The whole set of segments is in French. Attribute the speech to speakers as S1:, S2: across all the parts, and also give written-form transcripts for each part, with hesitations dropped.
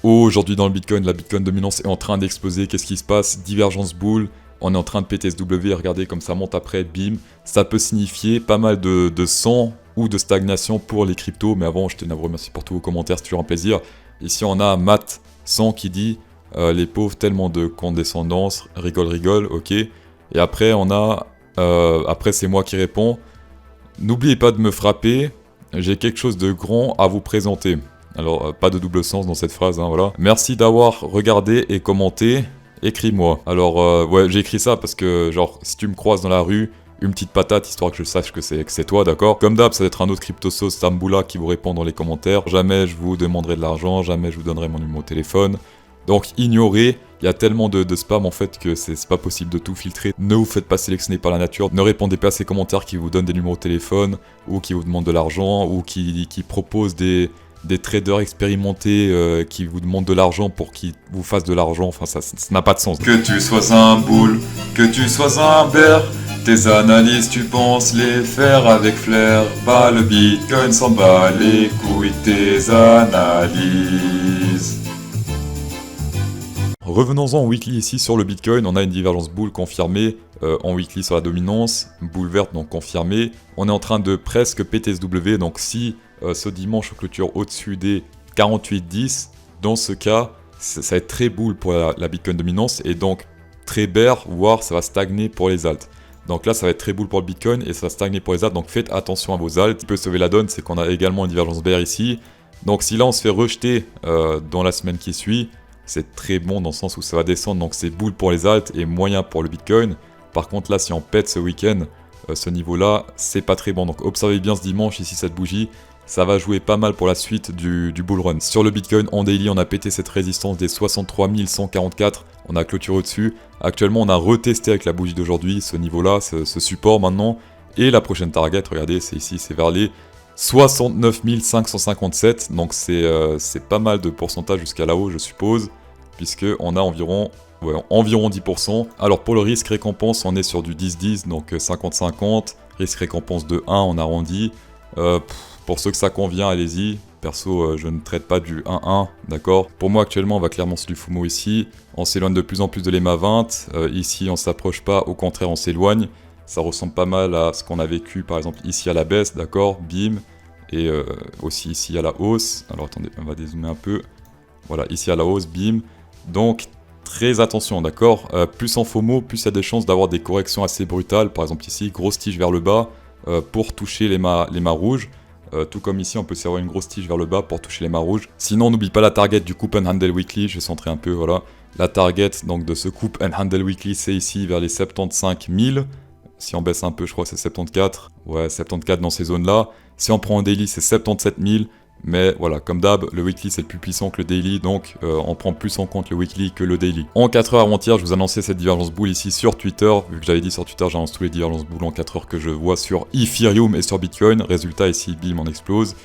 S1: Aujourd'hui dans le Bitcoin, la Bitcoin dominance est en train d'exploser. Qu'est-ce qui se passe? Divergence bull. On est en train de péter SW, regardez comme ça monte après, bim. Ça peut signifier pas mal de sang ou de stagnation pour les cryptos. Mais avant, je tenais à vous remercier pour tous vos commentaires, c'est toujours un plaisir. Ici, on a Matt 100 qui dit les pauvres, tellement de condescendance, rigole, ok. Et après, on a... après, c'est moi qui réponds. N'oubliez pas de me frapper, j'ai quelque chose de grand à vous présenter. Alors, pas de double sens dans cette phrase, hein, voilà. Merci d'avoir regardé et commenté. Écris-moi. Alors, ouais, j'ai écrit ça parce que, genre, si tu me croises dans la rue, une petite patate, histoire que je sache que c'est toi, d'accord? Comme d'hab, ça va être un autre CryptoSauce Samboula qui vous répond dans les commentaires. Jamais je vous demanderai de l'argent, jamais je vous donnerai mon numéro de téléphone. Donc, ignorez. Il y a tellement de spam en fait que c'est pas possible de tout filtrer. Ne vous faites pas sélectionner par la nature. Ne répondez pas à ces commentaires qui vous donnent des numéros de téléphone ou qui vous demandent de l'argent ou qui proposent des traders expérimentés qui vous demandent de l'argent pour qu'ils vous fassent de l'argent, enfin ça n'a pas de sens. Que tu sois un bull, que tu sois un bear, tes analyses tu penses les faire avec flair. Bah le Bitcoin s'en bat les couilles tes analyses. Revenons-en en weekly ici sur le Bitcoin, on a une divergence bull confirmée en weekly sur la dominance, bull verte donc confirmée. On est en train de presque péter SW, donc si ce dimanche on clôture au-dessus des 48,10, dans ce cas, ça va être très bull pour la Bitcoin dominance et donc très bear, voire ça va stagner pour les alts. Donc là, ça va être très bull pour le Bitcoin et ça va stagner pour les alts, donc faites attention à vos alts. Ce qui peut sauver la donne, c'est qu'on a également une divergence bear ici. Donc si là on se fait rejeter dans la semaine qui suit, c'est très bon dans le sens où ça va descendre, donc c'est bull pour les alts et moyen pour le Bitcoin. Par contre là, si on pète ce week-end, ce niveau-là, c'est pas très bon. Donc observez bien ce dimanche ici cette bougie. Ça va jouer pas mal pour la suite du bull run. Sur le Bitcoin, en daily, on a pété cette résistance des 63 144. On a clôturé au-dessus. Actuellement, on a retesté avec la bougie d'aujourd'hui ce niveau-là, ce support maintenant. Et la prochaine target, regardez, c'est ici, c'est vers les 69 557. Donc c'est pas mal de pourcentage jusqu'à là-haut, je suppose. Puisqu'on a environ 10%. Alors pour le risque récompense, on est sur du 10-10, donc 50-50. Risque récompense de 1, on arrondit. Pour ceux que ça convient, allez-y. Perso, je ne traite pas du 1-1, d'accord? Pour moi, actuellement, on va clairement sur du FUMO ici. On s'éloigne de plus en plus de l'EMA 20. Ici, on s'approche pas, au contraire, on s'éloigne. Ça ressemble pas mal à ce qu'on a vécu, par exemple, ici à la baisse, d'accord? Bim. Et aussi ici à la hausse. Alors, attendez, on va dézoomer un peu. Voilà, ici à la hausse, bim. Donc, très attention, d'accord? Plus en FOMO, plus il y a des chances d'avoir des corrections assez brutales. Par exemple, ici, grosse tige vers le bas pour toucher les mâts rouges. Tout comme ici, on peut servir une grosse tige vers le bas pour toucher les mâts rouges. Sinon, n'oublie pas la target du Coup and Handle Weekly. Je vais centrer un peu, voilà. La target donc, de ce Coup and Handle Weekly, c'est ici vers les 75 000. Si on baisse un peu, je crois que c'est 74. Ouais, 74 dans ces zones-là. Si on prend un daily, c'est 77 000. Mais voilà, comme d'hab, le weekly c'est le plus puissant que le daily, donc on prend plus en compte le weekly que le daily. En 4 heures avant-hier, je vous annonçais cette divergence bull ici sur Twitter. Vu que j'avais dit sur Twitter, j'annonce tous les divergences bull en 4 heures que je vois sur Ethereum et sur Bitcoin. Résultat ici, bim, on explose.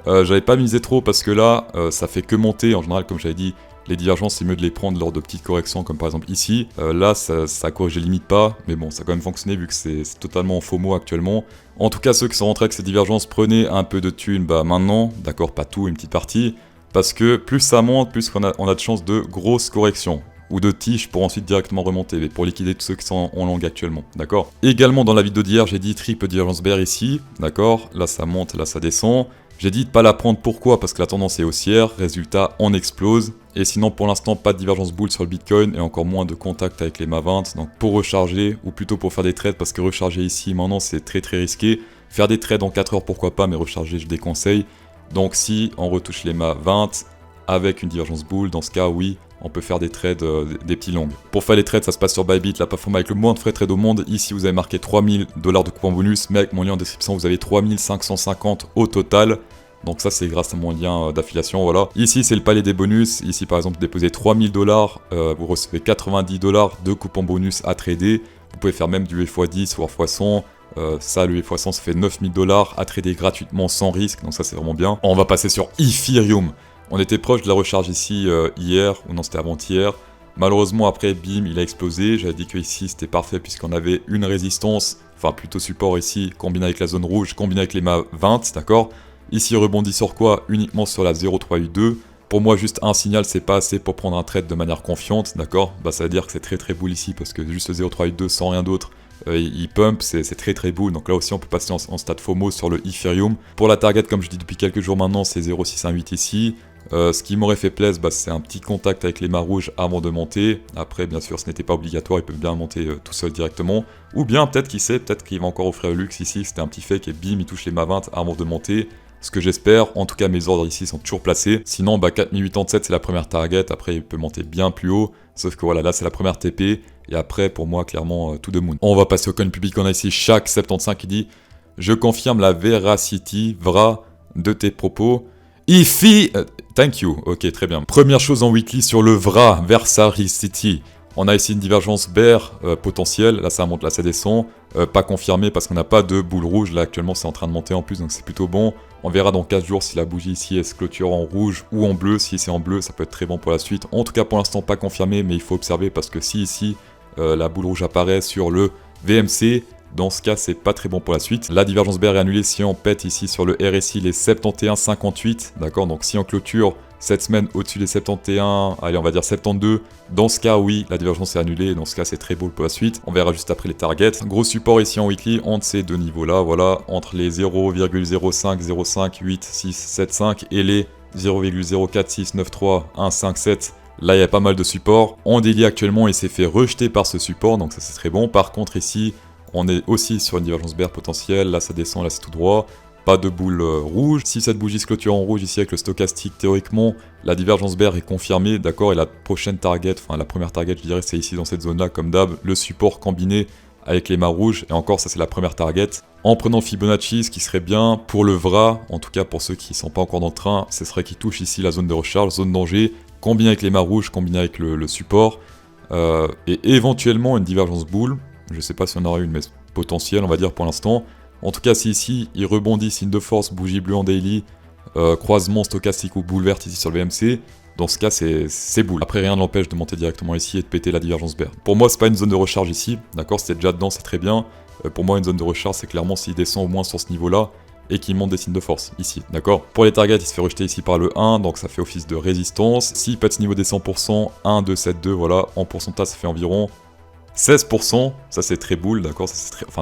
S1: J'avais pas misé trop parce que là, ça fait que monter. En général, comme j'avais dit, les divergences, c'est mieux de les prendre lors de petites corrections, comme par exemple ici. Là, ça corrige limite pas, mais bon, ça a quand même fonctionné vu que c'est totalement en FOMO actuellement. En tout cas, ceux qui sont rentrés avec ces divergences, prenez un peu de thunes maintenant, d'accord, pas tout, une petite partie, parce que plus ça monte, plus on a de chances de grosses corrections, ou de tiges pour ensuite directement remonter, mais pour liquider tous ceux qui sont en long actuellement, d'accord. Également, dans la vidéo d'hier, j'ai dit triple divergence bear ici, d'accord, là ça monte, là ça descend. J'ai dit de pas la prendre, pourquoi? Parce que la tendance est haussière, résultat, on explose. Et sinon, pour l'instant, pas de divergence bull sur le Bitcoin et encore moins de contact avec les MA 20. Donc pour recharger, ou plutôt pour faire des trades, parce que recharger ici, maintenant, c'est très très risqué. Faire des trades en 4 heures, pourquoi pas, mais recharger, je déconseille. Donc si on retouche les MA 20 avec une divergence bull, dans ce cas, oui, on peut faire des trades, des petits longs. Pour faire les trades, ça se passe sur Bybit, la plateforme avec le moins de frais de trade au monde. Ici, vous avez marqué 3000 $ de coupon bonus, mais avec mon lien en description, vous avez 3550 au total. Donc ça, c'est grâce à mon lien d'affiliation, voilà. Ici, c'est le palier des bonus. Ici, par exemple, déposez 3000 $, vous recevez 90 $ de coupon bonus à trader. Vous pouvez faire même du x10 ou x100. Ça, le x100, ça fait 9000 $ à trader gratuitement sans risque. Donc ça, c'est vraiment bien. On va passer sur Ethereum. On était proche de la recharge ici hier, ou non, c'était avant-hier. Malheureusement, après, bim, il a explosé. J'avais dit que ici, c'était parfait puisqu'on avait une résistance, enfin plutôt support ici, combiné avec la zone rouge, combiné avec les MA 20, d'accord. Ici, rebondit sur quoi? Uniquement sur la 0,382. Pour moi, juste un signal, c'est pas assez pour prendre un trade de manière confiante, d'accord? Bah, ça veut dire que c'est très très bull ici, parce que juste le 0,382 sans rien d'autre, il pump, c'est très très bull. Donc là aussi, on peut passer en stade FOMO sur le Ethereum. Pour la target, comme je dis depuis quelques jours maintenant, c'est 0,618 ici. Ce qui m'aurait fait plaisir, bah, c'est un petit contact avec les mâts rouges avant de monter. Après, bien sûr, ce n'était pas obligatoire, ils peuvent bien monter tout seul directement. Ou bien, peut-être, qui sait, peut-être qu'il va encore offrir le luxe ici, c'était un petit fake et bim, il touche les mâts 20 avant de monter. Ce que j'espère, en tout cas mes ordres ici sont toujours placés. Sinon, bah, 4087 c'est la première target, après il peut monter bien plus haut. Sauf que voilà, là c'est la première TP. Et après, pour moi, clairement, tout de moon. On va passer au coin public, on a ici Shaq75 qui dit « Je confirme la veracity, de tes propos. Ifi... thank you, ok, très bien. Première chose en weekly sur le veracity. On a ici une divergence bear potentielle, là ça monte, là ça descend, pas confirmé parce qu'on n'a pas de boule rouge, là actuellement c'est en train de monter en plus donc c'est plutôt bon. On verra dans 4 jours si la bougie ici est clôture en rouge ou en bleu, si c'est en bleu ça peut être très bon pour la suite. En tout cas pour l'instant pas confirmé mais il faut observer parce que si ici la boule rouge apparaît sur le VMC, dans ce cas c'est pas très bon pour la suite. La divergence bear est annulée si on pète ici sur le RSI les 71,58, d'accord, donc si on clôture cette semaine au-dessus des 71, allez on va dire 72, dans ce cas oui, la divergence est annulée, dans ce cas c'est très beau pour la suite, on verra juste après les targets. Gros support ici en weekly entre ces deux niveaux là, voilà, entre les 0,05058675 et les 0,04693157, là il y a pas mal de supports. En daily actuellement il s'est fait rejeter par ce support, donc ça c'est très bon. Par contre ici, on est aussi sur une divergence bear potentielle, là ça descend, là c'est tout droit. Pas de boule rouge. Si cette bougie se clôture en rouge ici avec le stochastique, théoriquement, la divergence bear est confirmée, d'accord, et la prochaine target, enfin la première target, je dirais, c'est ici dans cette zone-là, comme d'hab, le support combiné avec les mâts rouges, et encore, ça c'est la première target. En prenant Fibonacci, ce qui serait bien pour le VRA, en tout cas pour ceux qui ne sont pas encore dans le train, ce serait qu'ils touchent ici la zone de recharge, zone danger, combiné avec les mâts rouges, combiné avec le support, et éventuellement une divergence boule. Je sais pas si on aura une, mais potentielle, on va dire pour l'instant. En tout cas, si ici, il rebondit, signe de force, bougie bleue en daily, croisement stochastique ou boule verte ici sur le VMC, dans ce cas, c'est boule. Après, rien ne l'empêche de monter directement ici et de péter la divergence bear. Pour moi, c'est pas une zone de recharge ici, d'accord, si t'es déjà dedans, c'est très bien. Pour moi, une zone de recharge, c'est clairement s'il descend au moins sur ce niveau-là et qu'il monte des signes de force, ici, d'accord. Pour les targets, il se fait rejeter ici par le 1, donc ça fait office de résistance. S'il pète ce niveau des 100%, 1, 2, 7, 2, voilà, en pourcentage, ça fait environ 16%, ça c'est très boule, d'accord,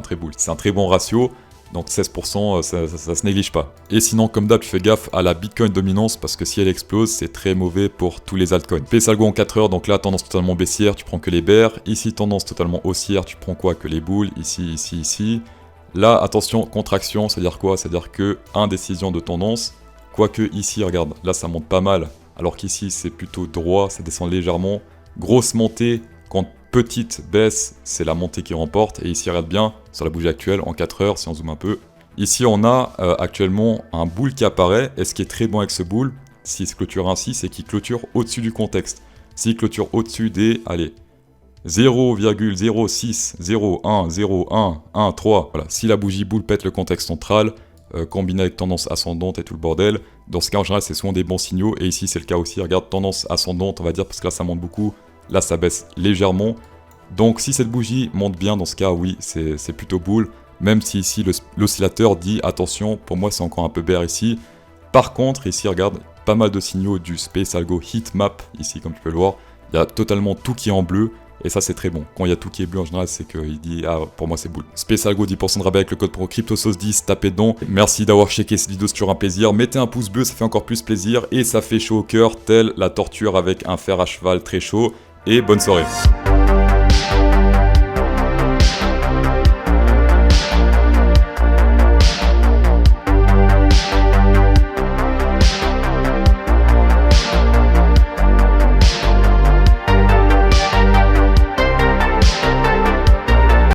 S1: très boule, c'est un très bon ratio. Donc 16%, ça se néglige pas. Et sinon, comme d'hab, tu fais gaffe à la Bitcoin dominance parce que si elle explose, c'est très mauvais pour tous les altcoins. PSalgo en 4 heures, donc là, tendance totalement baissière, tu prends que les bears. Ici, tendance totalement haussière, tu prends quoi? Que les boules. Ici, ici, ici. Là, attention, contraction, c'est-à-dire quoi? C'est-à-dire que indécision de tendance. Quoique ici, regarde, là, ça monte pas mal. Alors qu'ici, c'est plutôt droit, ça descend légèrement. Grosse montée, quand petite baisse, c'est la montée qui remporte. Et ici, regarde bien, sur la bougie actuelle, en 4 heures, si on zoome un peu. Ici, on a actuellement un boule qui apparaît. Et ce qui est très bon avec ce boule, s'il se clôture ainsi, c'est qu'il clôture au-dessus du contexte. S'il clôture au-dessus des, allez, 0,06010113, voilà. Si la bougie boule pète le contexte central, combiné avec tendance ascendante et tout le bordel, dans ce cas, en général, c'est souvent des bons signaux. Et ici, c'est le cas aussi. Regarde, tendance ascendante, on va dire, parce que là, ça monte beaucoup. Là, ça baisse légèrement. Donc, si cette bougie monte bien, dans ce cas, oui, c'est plutôt bull. Même si ici, l'oscillateur dit, attention, pour moi, c'est encore un peu bear ici. Par contre, ici, regarde, pas mal de signaux du Space Algo Heat Map, ici, comme tu peux le voir. Il y a totalement tout qui est en bleu. Et ça, c'est très bon. Quand il y a tout qui est bleu, en général, c'est qu'il dit, ah, pour moi, c'est bull. Space Algo, 10% de rabais avec le code pro CryptoSauce10, tapez dedans. Merci d'avoir checké cette vidéo, c'est toujours un plaisir. Mettez un pouce bleu, ça fait encore plus plaisir. Et ça fait chaud au cœur, tel la torture avec un fer à cheval très chaud. Et bonne soirée.